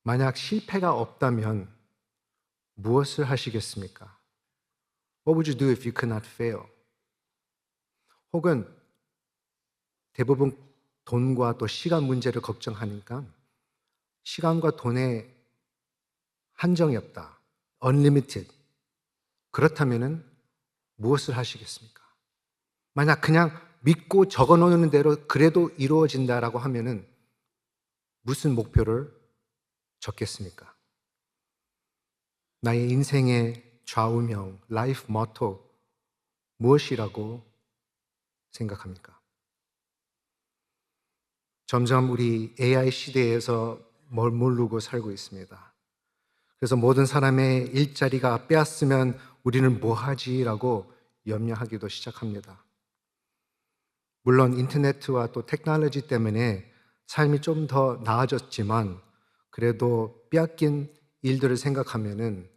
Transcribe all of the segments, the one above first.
만약 실패가 없다면 무엇을 하시겠습니까? What would you do if you could not fail? 혹은 대부분 돈과 또 시간 문제를 걱정하니까 시간과 돈에 한정이 없다. Unlimited. 그렇다면 무엇을 하시겠습니까? 만약 그냥 믿고 적어 놓는 대로 그래도 이루어진다라고 하면은 무슨 목표를 적겠습니까? 나의 인생의 좌우명, 라이프 모토 무엇이라고 생각합니까? 점점 우리 AI 시대에서 머무르고 살고 있습니다. 그래서 모든 사람의 일자리가 빼앗으면 우리는 뭐 하지라고 염려하기도 시작합니다. 물론 인터넷과 또 테크놀로지 때문에 삶이 좀 더 나아졌지만 그래도 빼앗긴 일들을 생각하면은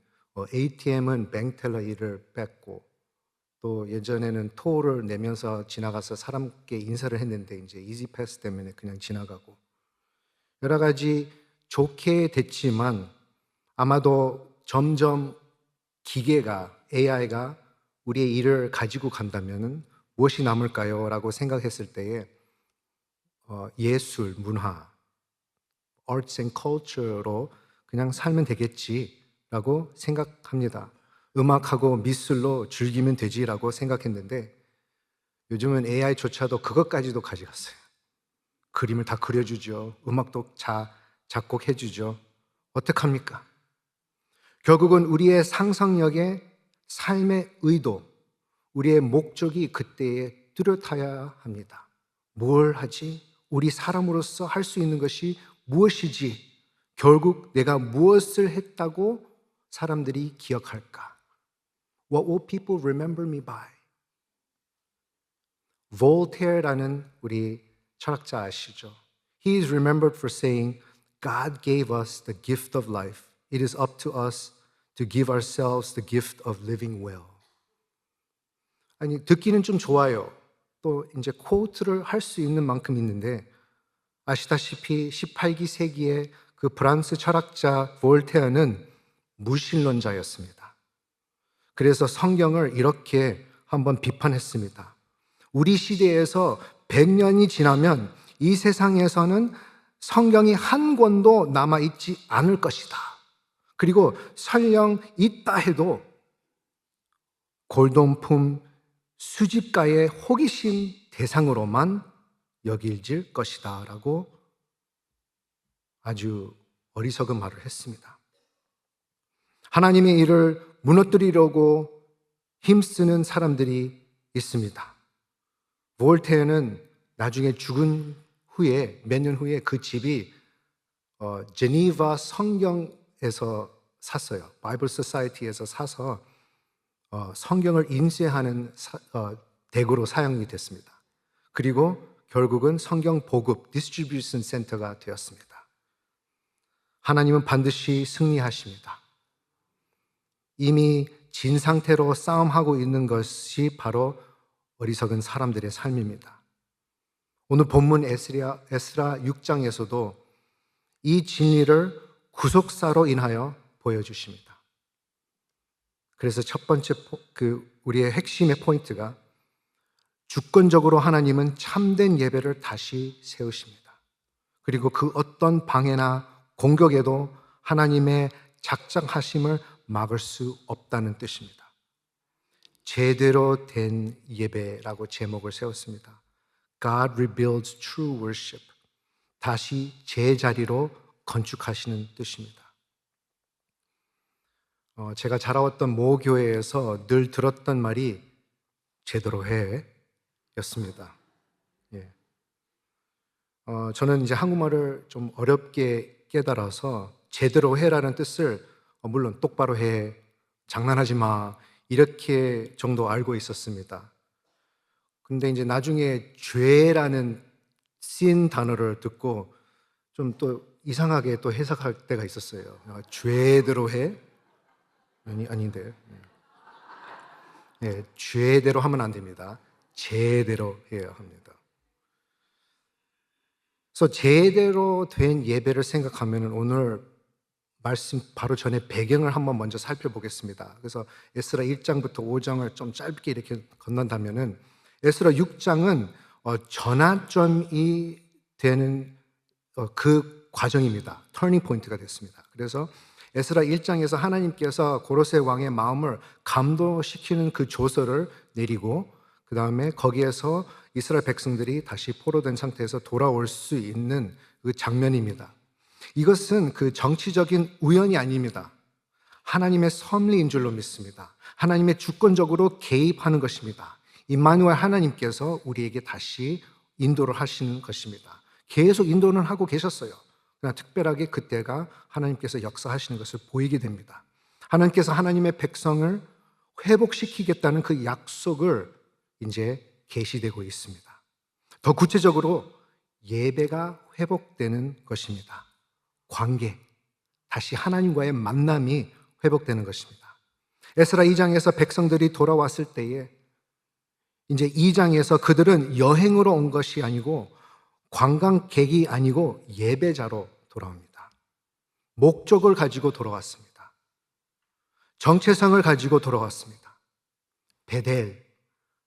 ATM은 뱅텔러 일을 뺐고 또 예전에는 토를 내면서 지나가서 사람께 인사를 했는데 이제 이지패스 때문에 그냥 지나가고 여러 가지 좋게 됐지만 아마도 점점 기계가 AI가 우리의 일을 가지고 간다면은 무엇이 남을까요? 라고 생각했을 때에 예술, 문화, arts and culture로 그냥 살면 되겠지라고 생각합니다. 음악하고 미술로 즐기면 되지라고 생각했는데 요즘은 AI조차도 그것까지도 가져갔어요. 그림을 다 그려주죠. 음악도 작곡해주죠. 어떡합니까? 결국은 우리의 상상력의 삶의 의도, 우리의 목적이 그때에 뚜렷해야 합니다. 뭘 하지? 우리 사람으로서 할 수 있는 것이 무엇이지? 결국 내가 무엇을 했다고 사람들이 기억할까? What will people remember me by? 볼테어라는 우리 철학자 아시죠? He is remembered for saying, God gave us the gift of life. It is up to us to give ourselves the gift of living well. 아니, 듣기는 좀 좋아요. 또 이제 코트를 할 수 있는 만큼 있는데 아시다시피 18기 세기의 그 프랑스 철학자 볼테어는 무신론자였습니다. 그래서 성경을 이렇게 한번 비판했습니다. 우리 시대에서 100년이 지나면 이 세상에서는 성경이 한 권도 남아있지 않을 것이다. 그리고 설령 있다 해도 골동품 수집가의 호기심 대상으로만 여길질 것이다 라고 아주 어리석은 말을 했습니다. 하나님의 일을 무너뜨리려고 힘쓰는 사람들이 있습니다. 볼테어는 나중에 죽은 후에 몇 년 후에 그 집이 제니바 성경에서 샀어요. 바이블 소사이티에서 사서 성경을 인쇄하는 대구로 사용이 됐습니다. 그리고 결국은 성경 보급 디스트리뷰션 센터가 되었습니다. 하나님은 반드시 승리하십니다. 이미 진 상태로 싸움하고 있는 것이 바로 어리석은 사람들의 삶입니다. 오늘 본문 에스라 6장에서도 이 진리를 구속사로 인하여 보여주십니다. 그래서 첫 번째 우리의 핵심의 포인트가 주권적으로 하나님은 참된 예배를 다시 세우십니다. 그리고 그 어떤 방해나 공격에도 하나님의 작정하심을 막을 수 없다는 뜻입니다. 제대로 된 예배라고 제목을 세웠습니다. God rebuilds true worship. 다시 제자리로 건축하시는 뜻입니다. 제가 자라왔던 모교회에서 늘 들었던 말이 제대로 해 였습니다. 예. 저는 이제 한국말을 좀 어렵게 깨달아서 제대로 해라는 뜻을 물론 똑바로 해, 장난하지 마 이렇게 정도 알고 있었습니다. 근데 이제 나중에 죄라는 씬 단어를 듣고 좀 또 이상하게 또 해석할 때가 있었어요. 죄대로 해? 아닌데. 예, 죄대로 하면 안 됩니다. 제대로 해야 합니다. 그래서 제대로 된 예배를 생각하면 오늘 말씀 바로 전에 배경을 한번 먼저 살펴보겠습니다. 그래서 에스라 1장부터 5장을 좀 짧게 이렇게 건넌다면은 에스라 6장은 전환점이 되는 그 과정입니다. 터닝 포인트가 됐습니다. 그래서 에스라 1장에서 하나님께서 고로새 왕의 마음을 감동시키는 그 조서를 내리고 그 다음에 거기에서 이스라엘 백성들이 다시 포로된 상태에서 돌아올 수 있는 그 장면입니다. 이것은 그 정치적인 우연이 아닙니다. 하나님의 섭리인 줄로 믿습니다. 하나님의 주권적으로 개입하는 것입니다. 임마누엘 하나님께서 우리에게 다시 인도를 하시는 것입니다. 계속 인도는 하고 계셨어요. 그러나 특별하게 그때가 하나님께서 역사하시는 것을 보이게 됩니다. 하나님께서 하나님의 백성을 회복시키겠다는 그 약속을 이제 계시되고 있습니다. 더 구체적으로 예배가 회복되는 것입니다. 관계, 다시 하나님과의 만남이 회복되는 것입니다. 에스라 2장에서 백성들이 돌아왔을 때에 이제 2장에서 그들은 여행으로 온 것이 아니고 관광객이 아니고 예배자로 돌아옵니다. 목적을 가지고 돌아왔습니다. 정체성을 가지고 돌아왔습니다. 베델,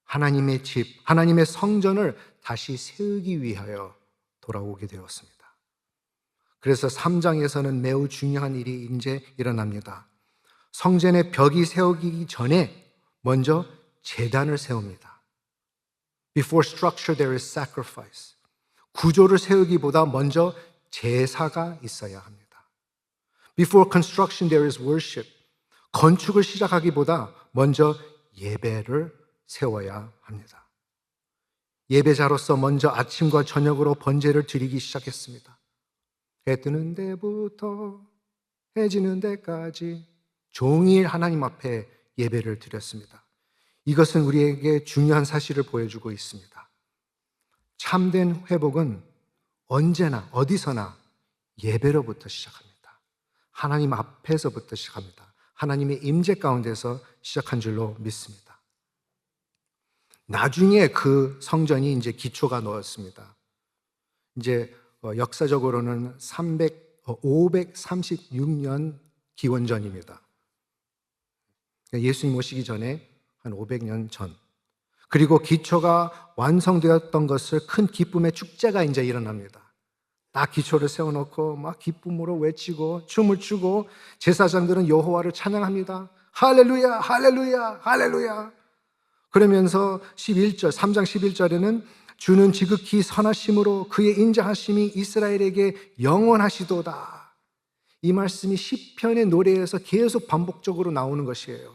하나님의 집, 하나님의 성전을 다시 세우기 위하여 돌아오게 되었습니다. 그래서 3장에서는 매우 중요한 일이 이제 일어납니다. 성전의 벽이 세우기 전에 먼저 제단을 세웁니다. Before structure there is sacrifice. 구조를 세우기보다 먼저 제사가 있어야 합니다. Before construction there is worship. 건축을 시작하기보다 먼저 예배를 세워야 합니다. 예배자로서 먼저 아침과 저녁으로 번제를 드리기 시작했습니다. 해 뜨는 데부터 해 지는 데까지 종일 하나님 앞에 예배를 드렸습니다. 이것은 우리에게 중요한 사실을 보여주고 있습니다. 참된 회복은 언제나 어디서나 예배로부터 시작합니다. 하나님 앞에서부터 시작합니다. 하나님의 임재 가운데서 시작한 줄로 믿습니다. 나중에 그 성전이 이제 기초가 놓였습니다. 이제 역사적으로는 536년 기원전입니다. 예수님 오시기 전에 한 500년 전. 그리고 기초가 완성되었던 것을 큰 기쁨의 축제가 이제 일어납니다. 딱 기초를 세워놓고 막 기쁨으로 외치고 춤을 추고 제사장들은 여호와를 찬양합니다. 할렐루야, 할렐루야, 할렐루야. 그러면서 3장 11절에는 주는 지극히 선하심으로 그의 인자하심이 이스라엘에게 영원하시도다. 이 말씀이 시편의 노래에서 계속 반복적으로 나오는 것이에요.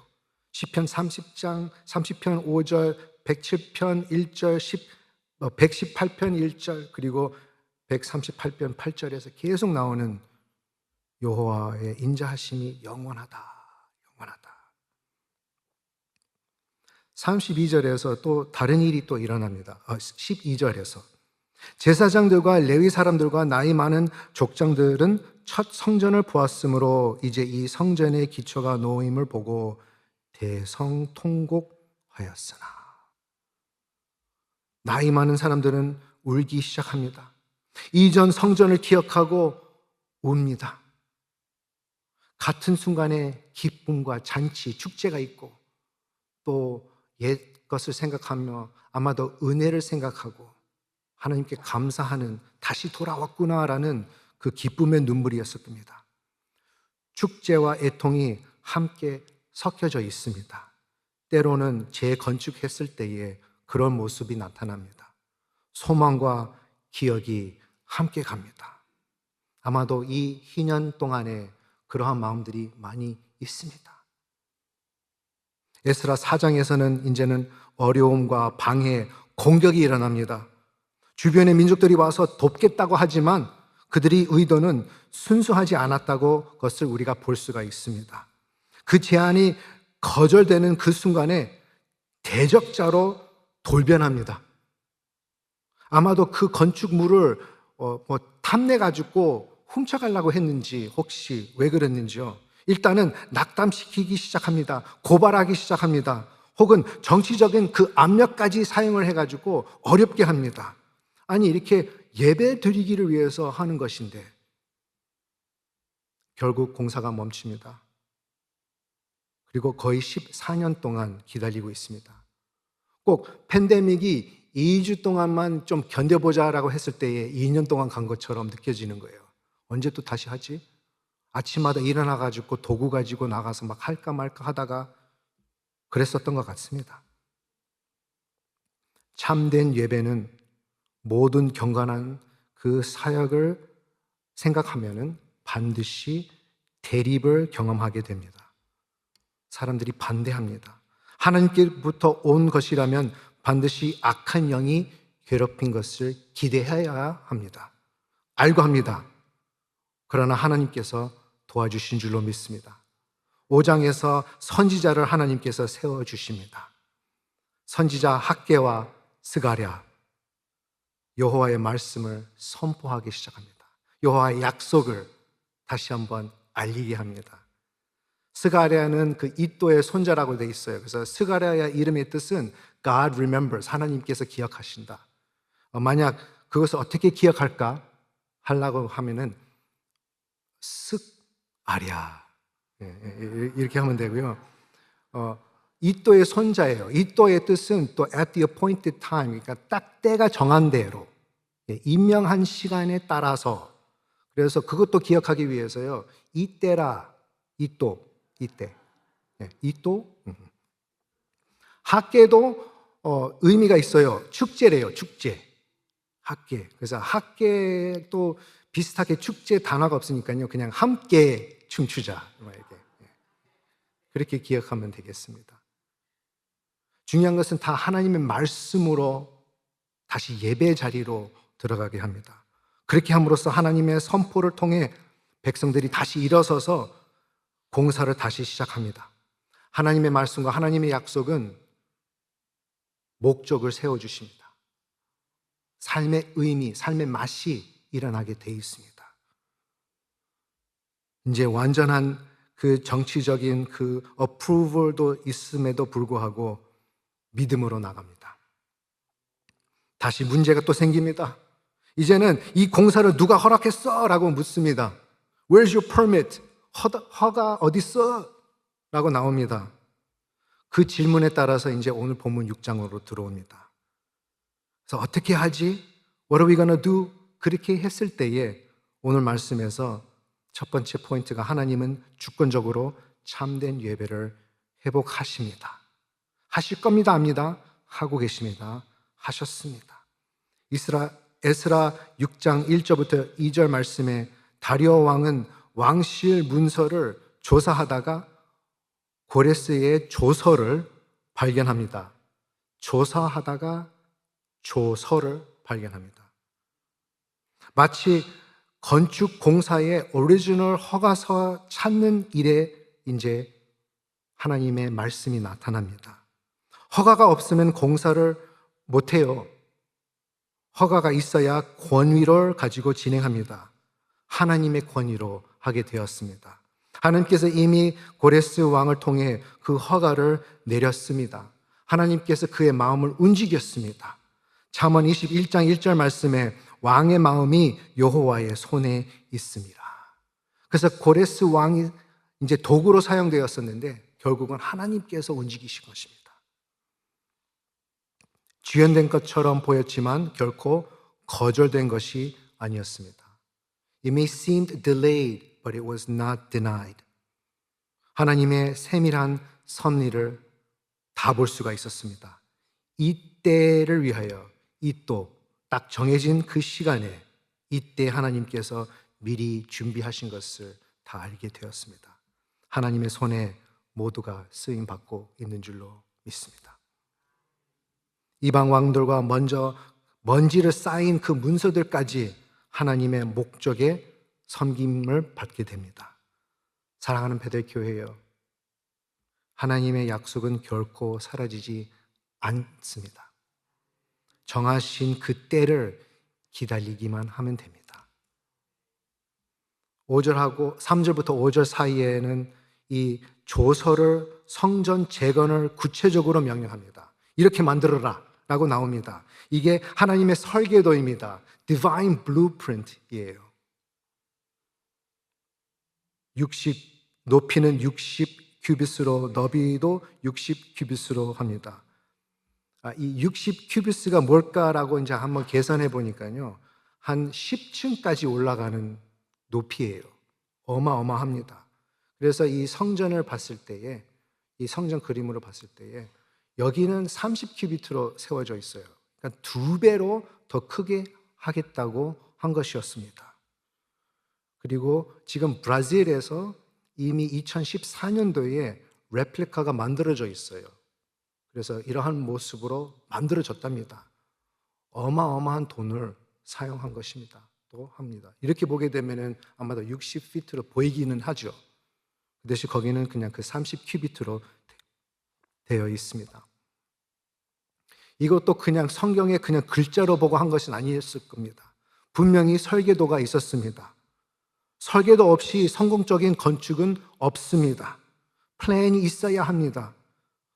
시편 30장, 30편 5절, 107편 1절, 118편 1절, 그리고 138편 8절에서 계속 나오는 여호와의 인자하심이 영원하다, 영원하다. 32절에서 또 다른 일이 또 일어납니다. 12절에서 제사장들과 레위 사람들과 나이 많은 족장들은 첫 성전을 보았으므로 이제 이 성전의 기초가 놓임을 보고 대성통곡하였으나. 나이 많은 사람들은 울기 시작합니다. 이전 성전을 기억하고 웁니다. 같은 순간에 기쁨과 잔치, 축제가 있고 또 옛 것을 생각하며 아마도 은혜를 생각하고 하나님께 감사하는, 다시 돌아왔구나라는 그 기쁨의 눈물이었을 겁니다. 축제와 애통이 함께 섞여져 있습니다. 때로는 재건축했을 때에 그런 모습이 나타납니다. 소망과 기억이 함께 갑니다. 아마도 이 희년 동안에 그러한 마음들이 많이 있습니다. 에스라 4장에서는 이제는 어려움과 방해, 공격이 일어납니다. 주변의 민족들이 와서 돕겠다고 하지만 그들의 의도는 순수하지 않았다고 그것을 우리가 볼 수가 있습니다. 그 제안이 거절되는 그 순간에 대적자로 돌변합니다. 아마도 그 건축물을 탐내가지고 훔쳐가려고 했는지, 혹시 왜 그랬는지요? 일단은 낙담시키기 시작합니다. 고발하기 시작합니다. 혹은 정치적인 그 압력까지 사용을 해가지고 어렵게 합니다. 아니, 이렇게 예배 드리기를 위해서 하는 것인데 결국 공사가 멈춥니다. 그리고 거의 14년 동안 기다리고 있습니다. 꼭 팬데믹이 2주 동안만 좀 견뎌보자라고 했을 때에 2년 동안 간 것처럼 느껴지는 거예요. 언제 또 다시 하지? 아침마다 일어나가지고 도구 가지고 나가서 막 할까 말까 하다가 그랬었던 것 같습니다. 참된 예배는 모든 경건한 그 사역을 생각하면은 반드시 대립을 경험하게 됩니다. 사람들이 반대합니다. 하나님께부터 온 것이라면 반드시 악한 영이 괴롭힌 것을 기대해야 합니다. 알고 합니다. 그러나 하나님께서 도와주신 줄로 믿습니다. 5장에서 선지자를 하나님께서 세워주십니다. 선지자 학개와 스가랴, 여호와의 말씀을 선포하기 시작합니다. 여호와의 약속을 다시 한번 알리게 합니다. 스가랴는 그 이또의 손자라고 되어 있어요. 그래서 스가랴의 이름의 뜻은 God remembers, 하나님께서 기억하신다. 만약 그것을 어떻게 기억할까 하려고 하면은 스아랴 이렇게 하면 되고요. 이또의 손자예요. 이또의 뜻은 또 at the appointed time, 그러니까 딱 때가 정한 대로, 임명한 시간에 따라서. 그래서 그것도 기억하기 위해서요. 이때라, 이또, 이때, 이또. 학계도 의미가 있어요. 축제래요, 축제. 학계. 그래서 학계도 비슷하게 축제 단어가 없으니까요. 그냥 함께 춤추자. 이렇게. 그렇게 기억하면 되겠습니다. 중요한 것은 다 하나님의 말씀으로 다시 예배 자리로 들어가게 합니다. 그렇게 함으로써 하나님의 선포를 통해 백성들이 다시 일어서서 공사를 다시 시작합니다. 하나님의 말씀과 하나님의 약속은 목적을 세워주십니다. 삶의 의미, 삶의 맛이 일어나게 돼 있습니다. 이제 완전한 그 정치적인 그 어프로벌도 있음에도 불구하고 믿음으로 나갑니다. 다시 문제가 또 생깁니다. 이제는 이 공사를 누가 허락했어? 라고 묻습니다. Where's your permit? 허가 어디 있어? 라고 나옵니다. 그 질문에 따라서 이제 오늘 본문 6장으로 들어옵니다. 그래서 어떻게 하지? What are we gonna do? 그렇게 했을 때에 오늘 말씀에서 첫 번째 포인트가 하나님은 주권적으로 참된 예배를 회복하십니다. 하실 겁니다, 압니다. 하고 계십니다. 하셨습니다. 에스라 6장 1절부터 2절 말씀에 다리오 왕은 왕실 문서를 조사하다가 고레스의 조서를 발견합니다. 조사하다가 조서를 발견합니다. 마치 건축 공사의 오리지널 허가서 찾는 일에 이제 하나님의 말씀이 나타납니다. 허가가 없으면 공사를 못해요. 허가가 있어야 권위를 가지고 진행합니다. 하나님의 권위로 하게 되었습니다. 하나님께서 이미 고레스 왕을 통해 그 허가를 내렸습니다. 하나님께서 그의 마음을 움직였습니다. 잠언 21장 1절 말씀에 왕의 마음이 여호와의 손에 있습니다. 그래서 고레스 왕이 이제 도구로 사용되었었는데 결국은 하나님께서 움직이신 것입니다. 지연된 것처럼 보였지만 결코 거절된 것이 아니었습니다. It may seem delayed, but it was not denied. 하나님의 세밀한 섭리를 다 볼 수가 있었습니다. 이때를 위하여 또 딱 정해진 그 시간에 이때 하나님께서 미리 준비하신 것을 다 알게 되었습니다. 하나님의 손에 모두가 쓰임 받고 있는 줄로 믿습니다. 이방 왕들과 먼지를 쌓인 그 문서들까지 하나님의 목적에 섬김을 받게 됩니다. 사랑하는 베델교회여, 하나님의 약속은 결코 사라지지 않습니다. 정하신 그 때를 기다리기만 하면 됩니다. 3절부터 5절 사이에는 이 조서를 성전 재건을 구체적으로 명령합니다. 이렇게 만들어라 라고 나옵니다. 이게 하나님의 설계도입니다. Divine Blueprint이에요. 높이는 60 큐비스로 너비도 60 큐비스로 합니다. 이 60 큐비스가 뭘까라고 이제 한번 계산해 보니까요. 한 10층까지 올라가는 높이예요. 어마어마합니다. 그래서 이 성전을 봤을 때에, 이 성전 그림으로 봤을 때에 여기는 30 큐비트로 세워져 있어요. 그러니까 2배로 더 크게 하겠다고 한 것이었습니다. 그리고 지금 브라질에서 이미 2014년도에 레플리카가 만들어져 있어요. 그래서 이러한 모습으로 만들어졌답니다. 어마어마한 돈을 사용한 것입니다. 또 합니다. 이렇게 보게 되면은 아마도 60피트로 보이기는 하죠. 그 대신 거기는 그냥 그 30큐비트로 되어 있습니다. 이것도 그냥 성경에 그냥 글자로 보고 한 것은 아니었을 겁니다. 분명히 설계도가 있었습니다. 설계도 없이 성공적인 건축은 없습니다. 플랜이 있어야 합니다.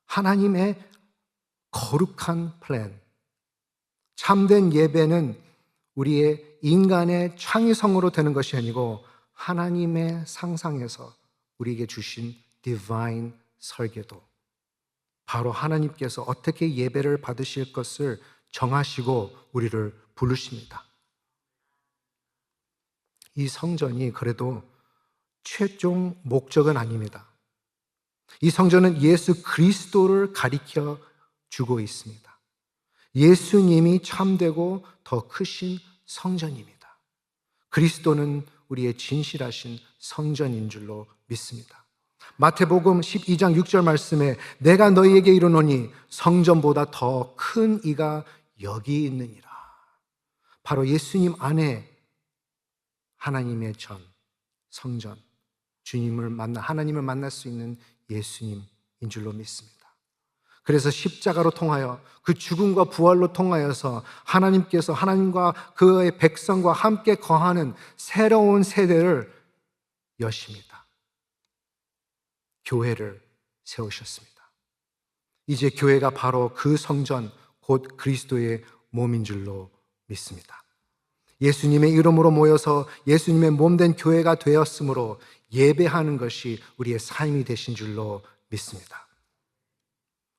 하나님의 거룩한 플랜. 참된 예배는 우리의 인간의 창의성으로 되는 것이 아니고 하나님의 상상에서 우리에게 주신 디바인 설계도. 바로 하나님께서 어떻게 예배를 받으실 것을 정하시고 우리를 부르십니다. 이 성전이 그래도 최종 목적은 아닙니다. 이 성전은 예수 그리스도를 가리켜 주고 있습니다. 예수님이 참되고 더 크신 성전입니다. 그리스도는 우리의 진실하신 성전인 줄로 믿습니다. 마태복음 12장 6절 말씀에 내가 너희에게 이르노니 성전보다 더 큰 이가 여기 있느니라. 바로 예수님 안에 하나님의 전, 성전, 하나님을 만날 수 있는 예수님인 줄로 믿습니다. 그래서 십자가로 통하여 그 죽음과 부활로 통하여서 하나님께서 하나님과 그의 백성과 함께 거하는 새로운 세대를 여십니다. 교회를 세우셨습니다. 이제 교회가 바로 그 성전, 곧 그리스도의 몸인 줄로 믿습니다. 예수님의 이름으로 모여서 예수님의 몸된 교회가 되었으므로 예배하는 것이 우리의 삶이 되신 줄로 믿습니다.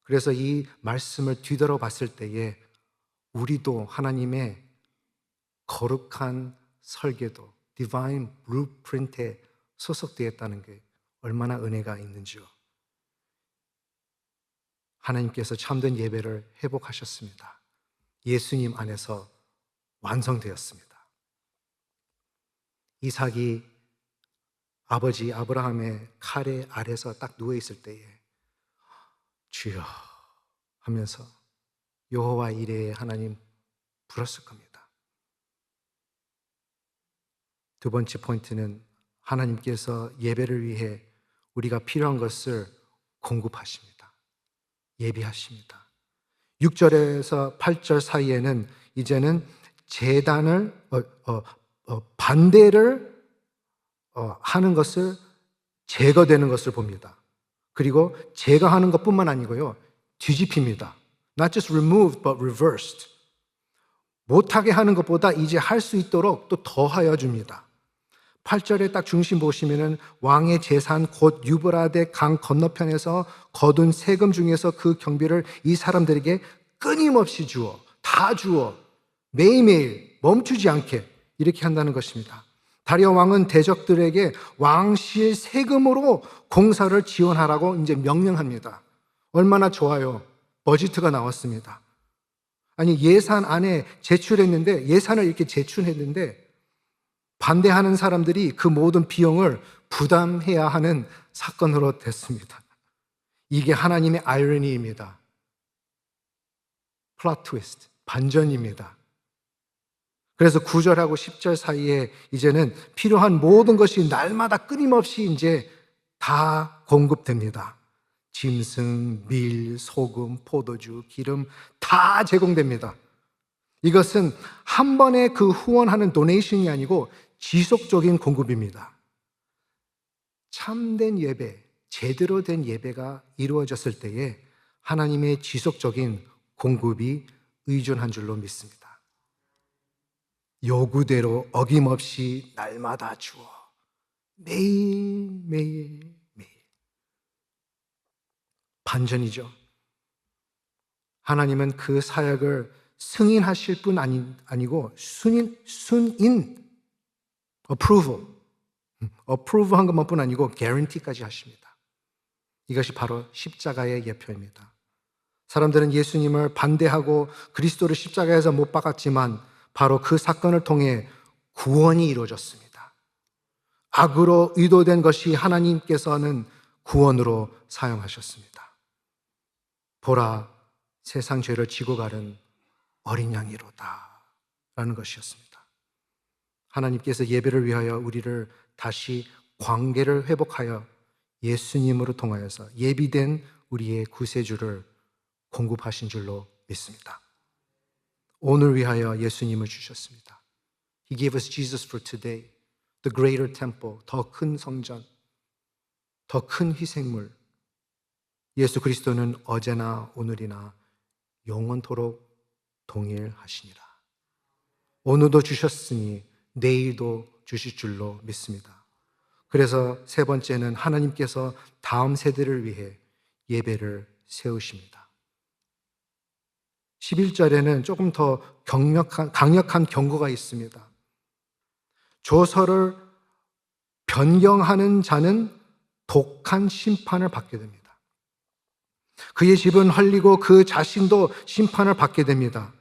그래서 이 말씀을 뒤돌아 봤을 때에 우리도 하나님의 거룩한 설계도, 디바인 블루프린트에 소속되었다는 게 얼마나 은혜가 있는지요. 하나님께서 참된 예배를 회복하셨습니다. 예수님 안에서 완성되었습니다. 이삭이 아버지 아브라함의 칼의 아래서 딱 누워 있을 때에 주여 하면서 여호와 이레의 하나님 불었을 겁니다. 두 번째 포인트는 하나님께서 예배를 위해 우리가 필요한 것을 공급하십니다. 예비하십니다. 6절에서 8절 사이에는 이제는 제단을 반대를 하는 것을 제거되는 것을 봅니다. 그리고 제거하는 것뿐만 아니고요, 뒤집힙니다. Not just removed, but reversed. 못하게 하는 것보다 이제 할 수 있도록 또 더하여 줍니다. 8절에 딱 중심 보시면은 왕의 재산 곧 유브라데 강 건너편에서 거둔 세금 중에서 그 경비를 이 사람들에게 끊임없이 주어, 다 주어, 매일매일 멈추지 않게 이렇게 한다는 것입니다. 다리오 왕은 대적들에게 왕실 세금으로 공사를 지원하라고 이제 명령합니다. 얼마나 좋아요. 버지트가 나왔습니다. 아니, 예산 안에 제출했는데, 예산을 이렇게 제출했는데 반대하는 사람들이 그 모든 비용을 부담해야 하는 사건으로 됐습니다. 이게 하나님의 아이러니입니다. 플롯 트위스트, 반전입니다. 그래서 9절하고 10절 사이에 이제는 필요한 모든 것이 날마다 끊임없이 이제 다 공급됩니다. 짐승, 밀, 소금, 포도주, 기름 다 제공됩니다. 이것은 한 번에 그 후원하는 도네이션이 아니고 지속적인 공급입니다. 참된 예배, 제대로 된 예배가 이루어졌을 때에 하나님의 지속적인 공급이 의존한 줄로 믿습니다. 요구대로 어김없이 날마다 주어 매일 매일 반전이죠. 하나님은 그 사역을 승인하실 뿐 아니고 순인, approve 한 것만뿐 아니고 guarantee까지 하십니다. 이것이 바로 십자가의 예표입니다. 사람들은 예수님을 반대하고 그리스도를 십자가에서 못 박았지만 바로 그 사건을 통해 구원이 이루어졌습니다. 악으로 의도된 것이 하나님께서는 구원으로 사용하셨습니다. 보라, 세상 죄를 지고 가는 어린 양이로다 라는 것이었습니다. 하나님께서 예배를 위하여 우리를 다시 관계를 회복하여 예수님으로 통하여서 예비된 우리의 구세주를 공급하신 줄로 믿습니다. 오늘 위하여 예수님을 주셨습니다. He gave us Jesus for today, the greater temple, 더 큰 성전, 더 큰 희생물. 예수 그리스도는 어제나 오늘이나 영원토록 동일하시니라. 오늘도 주셨으니 내일도 주실 줄로 믿습니다. 그래서 세 번째는 하나님께서 다음 세대를 위해 예배를 세우십니다. 11절에는 조금 더 강력한 경고가 있습니다. 조서를 변경하는 자는 독한 심판을 받게 됩니다. 그의 집은 헐리고 그 자신도 심판을 받게 됩니다.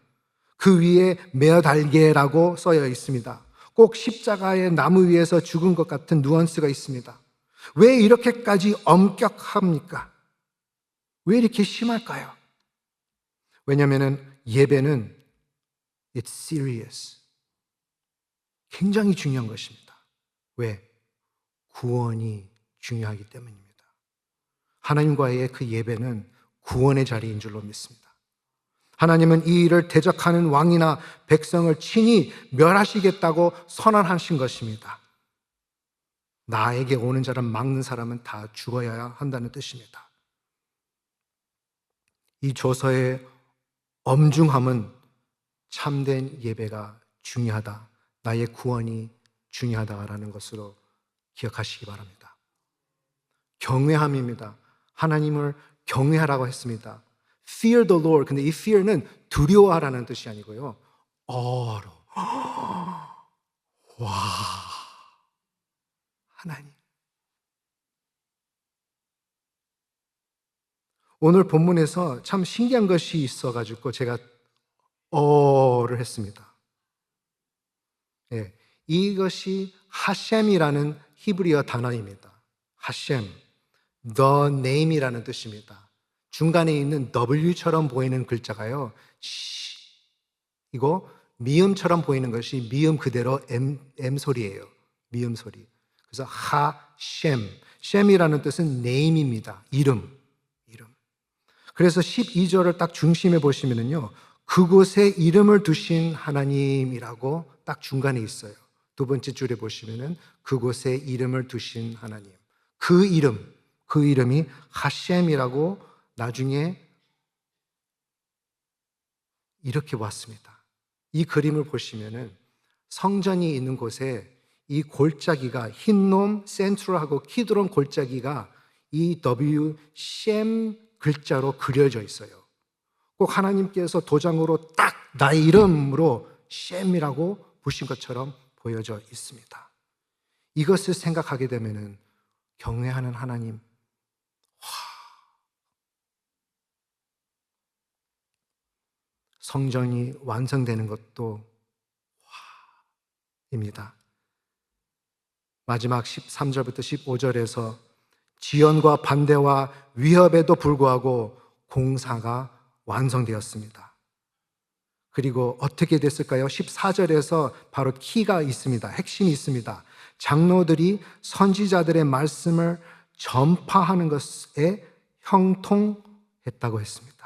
그 위에 메어달게라고 써여 있습니다. 꼭 십자가의 나무 위에서 죽은 것 같은 뉘앙스가 있습니다. 왜 이렇게까지 엄격합니까? 왜 이렇게 심할까요? 왜냐하면 예배는 it's serious. 굉장히 중요한 것입니다. 왜? 구원이 중요하기 때문입니다. 하나님과의 그 예배는 구원의 자리인 줄로 믿습니다. 하나님은 이 일을 대적하는 왕이나 백성을 친히 멸하시겠다고 선언하신 것입니다. 나에게 오는 자를 막는 사람은 다 죽어야 한다는 뜻입니다. 이 조서의 엄중함은 참된 예배가 중요하다, 나의 구원이 중요하다라는 것으로 기억하시기 바랍니다. 경외함입니다. 하나님을 경외하라고 했습니다. Fear the Lord. 근데 이 fear는 두려워하라는 뜻이 아니고요. 와, 하나님. 오늘 본문에서 참 신기한 것이 있어가지고 제가 를 했습니다. 네, 이것이 하셴이라는 히브리어 단어입니다. 하셴, the name이라는 뜻입니다. 중간에 있는 W처럼 보이는 글자가요, 이거 미음처럼 보이는 것이 미음 그대로 M 소리예요. 미음 소리. 그래서 하셴, 셴이라는 뜻은 name입니다. 이름. 그래서 12절을 딱 중심에 보시면은요, 그곳에 이름을 두신 하나님이라고 딱 중간에 있어요. 두 번째 줄에 보시면은 그곳에 이름을 두신 하나님. 그 이름이 하셴이라고 나중에 이렇게 왔습니다. 이 그림을 보시면은 성전이 있는 곳에 이 골짜기가 흰놈 센트럴하고 키드론 골짜기가 이 W 셴 글자로 그려져 있어요. 꼭 하나님께서 도장으로 딱 나의 이름으로 셴이라고 부신 것처럼 보여져 있습니다. 이것을 생각하게 되면은 경외하는 하나님, 성전이 완성되는 것도 입니다. 마지막 13절부터 15절에서 지연과 반대와 위협에도 불구하고 공사가 완성되었습니다. 그리고 어떻게 됐을까요? 14절에서 바로 키가 있습니다. 핵심이 있습니다. 장로들이 선지자들의 말씀을 전파하는 것에 형통했다고 했습니다.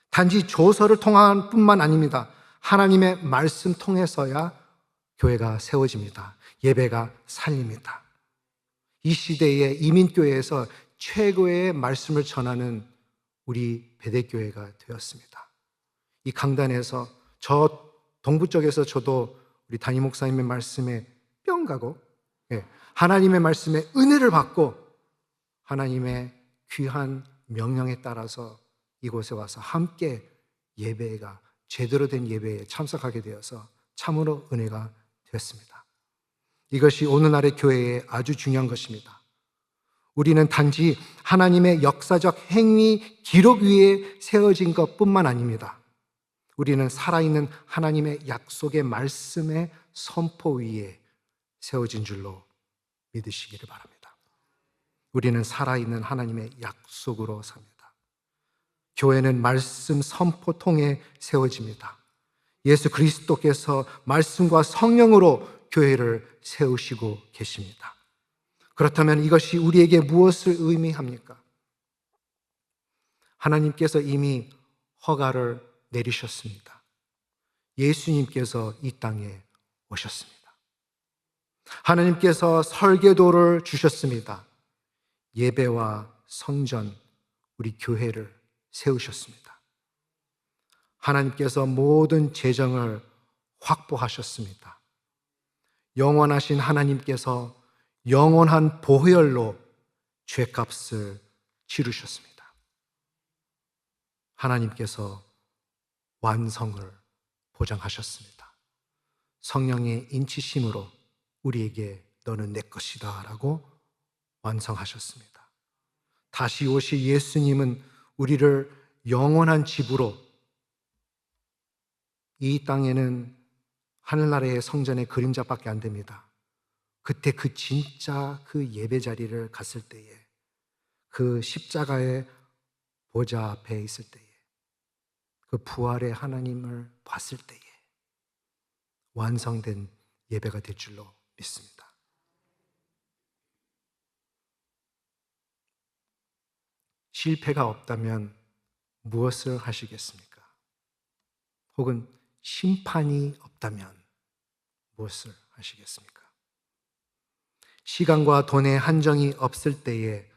단지 조서를 통한 뿐만 아닙니다. 하나님의 말씀 통해서야 교회가 세워집니다. 예배가 살립니다. 이 시대에 이민교회에서 최고의 말씀을 전하는 우리 베델교회가 되었습니다. 이 강단에서 저 동부 쪽에서 저도 우리 담임 목사님의 말씀에 뿅 가고 하나님의 말씀에 은혜를 받고 하나님의 귀한 명령에 따라서 이곳에 와서 함께 예배가 제대로 된 예배에 참석하게 되어서 참으로 은혜가 되었습니다. 이것이 오늘날의 교회에 아주 중요한 것입니다. 우리는 단지 하나님의 역사적 행위 기록 위에 세워진 것뿐만 아닙니다. 우리는 살아있는 하나님의 약속의 말씀의 선포 위에 세워진 줄로 믿으시기를 바랍니다. 우리는 살아있는 하나님의 약속으로 삽니다. 교회는 말씀 선포통에 세워집니다. 예수 그리스도께서 말씀과 성령으로 교회를 세우시고 계십니다. 그렇다면 이것이 우리에게 무엇을 의미합니까? 하나님께서 이미 허가를 내리셨습니다. 예수님께서 이 땅에 오셨습니다. 하나님께서 설계도를 주셨습니다. 예배와 성전, 우리 교회를 세우셨습니다. 하나님께서 모든 재정을 확보하셨습니다. 영원하신 하나님께서 영원한 보혈로 죄값을 치르셨습니다. 하나님께서 완성을 보장하셨습니다. 성령의 인치심으로 우리에게 너는 내 것이다 라고 완성하셨습니다. 다시 오실 예수님은 우리를 영원한 집으로, 이 땅에는 하늘나라의 성전의 그림자밖에 안 됩니다. 그때 그 진짜 그 예배 자리를 갔을 때에, 그 십자가의 보좌 앞에 있을 때에, 그 부활의 하나님을 봤을 때에 완성된 예배가 될 줄로 믿습니다. 실패가 없다면 무엇을 하시겠습니까? 혹은 심판이 없다면 무엇을 하시겠습니까? 시간과 돈의 한정이 없을 때에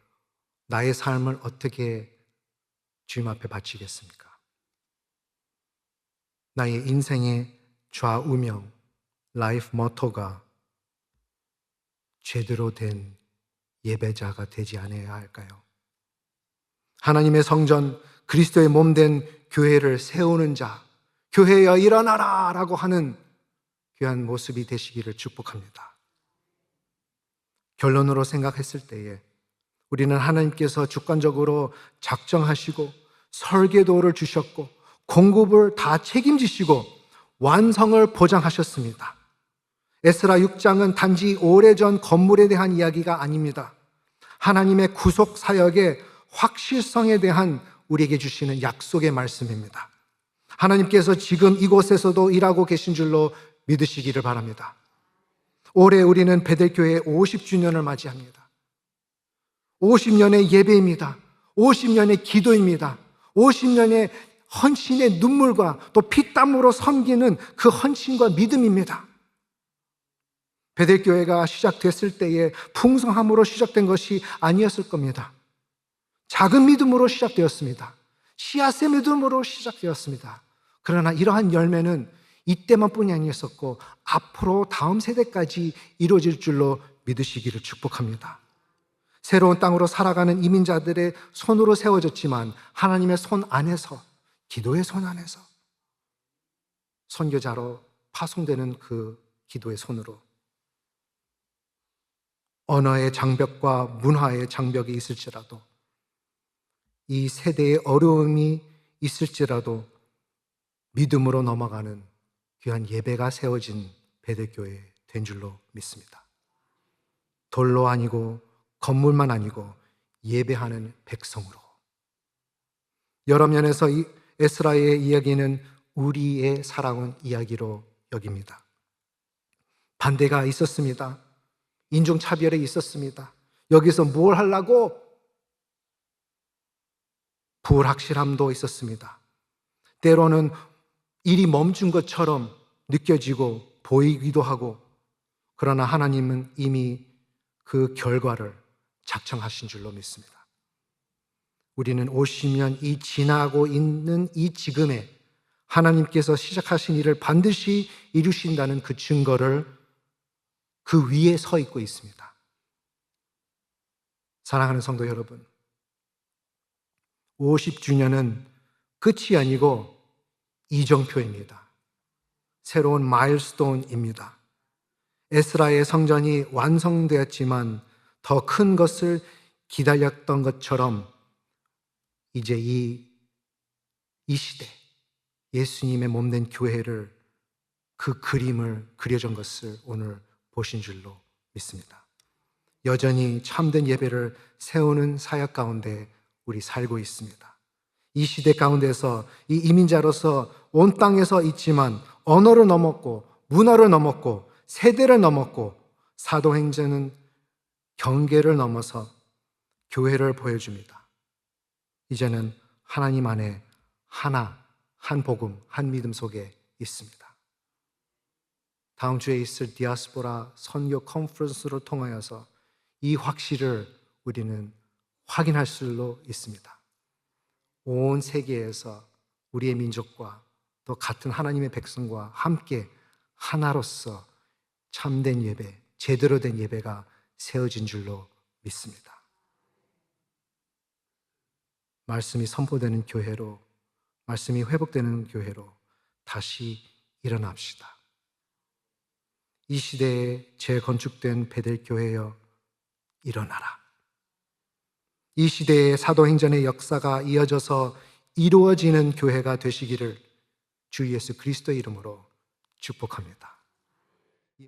나의 삶을 어떻게 주님 앞에 바치겠습니까? 나의 인생의 좌우명, 라이프 모토가 제대로 된 예배자가 되지 않아야 할까요? 하나님의 성전, 그리스도의 몸된 교회를 세우는 자, 교회여 일어나라 라고 하는 귀한 모습이 되시기를 축복합니다. 결론으로 생각했을 때에 우리는 하나님께서 주권적으로 작정하시고 설계도를 주셨고 공급을 다 책임지시고 완성을 보장하셨습니다. 에스라 6장은 단지 오래전 건물에 대한 이야기가 아닙니다. 하나님의 구속 사역의 확실성에 대한 우리에게 주시는 약속의 말씀입니다. 하나님께서 지금 이곳에서도 일하고 계신 줄로 믿으시기를 바랍니다. 올해 우리는 베델교회 50주년을 맞이합니다. 50년의 예배입니다. 50년의 기도입니다. 50년의 헌신의 눈물과 또 피땀으로 섬기는 그 헌신과 믿음입니다. 베델교회가 시작됐을 때에 풍성함으로 시작된 것이 아니었을 겁니다. 작은 믿음으로 시작되었습니다. 씨앗의 믿음으로 시작되었습니다. 그러나 이러한 열매는 이때만 뿐이 아니었었고 앞으로 다음 세대까지 이루어질 줄로 믿으시기를 축복합니다. 새로운 땅으로 살아가는 이민자들의 손으로 세워졌지만 하나님의 손 안에서, 기도의 손 안에서 선교자로 파송되는 그 기도의 손으로 언어의 장벽과 문화의 장벽이 있을지라도, 이 세대의 어려움이 있을지라도 믿음으로 넘어가는 귀한 예배가 세워진 베델교회 된 줄로 믿습니다. 돌로 아니고 건물만 아니고 예배하는 백성으로. 여러 면에서 이 에스라의 이야기는 우리의 살아온 이야기로 여깁니다. 반대가 있었습니다. 인종차별이 있었습니다. 여기서 뭘 하려고? 불확실함도 있었습니다. 때로는 일이 멈춘 것처럼 느껴지고 보이기도 하고, 그러나 하나님은 이미 그 결과를 작정하신 줄로 믿습니다. 우리는 50년이 지나고 있는 이 지금에 하나님께서 시작하신 일을 반드시 이루신다는 그 증거를 그 위에 서 있고 있습니다. 사랑하는 성도 여러분, 50주년은 끝이 아니고 이정표입니다. 새로운 마일스톤입니다. 에스라의 성전이 완성되었지만 더 큰 것을 기다렸던 것처럼 이제 이 시대 예수님의 몸된 교회를 그 그림을 그려준 것을 오늘 보신 줄로 믿습니다. 여전히 참된 예배를 세우는 사역 가운데 우리 살고 있습니다. 이 시대 가운데서 이 이민자로서 온 땅에서 있지만 언어를 넘었고 문화를 넘었고 세대를 넘었고 사도행전은 경계를 넘어서 교회를 보여줍니다. 이제는 하나님 안에 하나, 한 복음, 한 믿음 속에 있습니다. 다음 주에 있을 디아스포라 선교 컨퍼런스를 통하여서 이 확실을 우리는 확인할 수 있습니다. 온 세계에서 우리의 민족과 또 같은 하나님의 백성과 함께 하나로서 참된 예배, 제대로 된 예배가 세워진 줄로 믿습니다. 말씀이 선포되는 교회로, 말씀이 회복되는 교회로 다시 일어납시다. 이 시대에 재건축된 베델 교회여 일어나라. 이 시대의 사도행전의 역사가 이어져서 이루어지는 교회가 되시기를 주 예수 그리스도의 이름으로 축복합니다.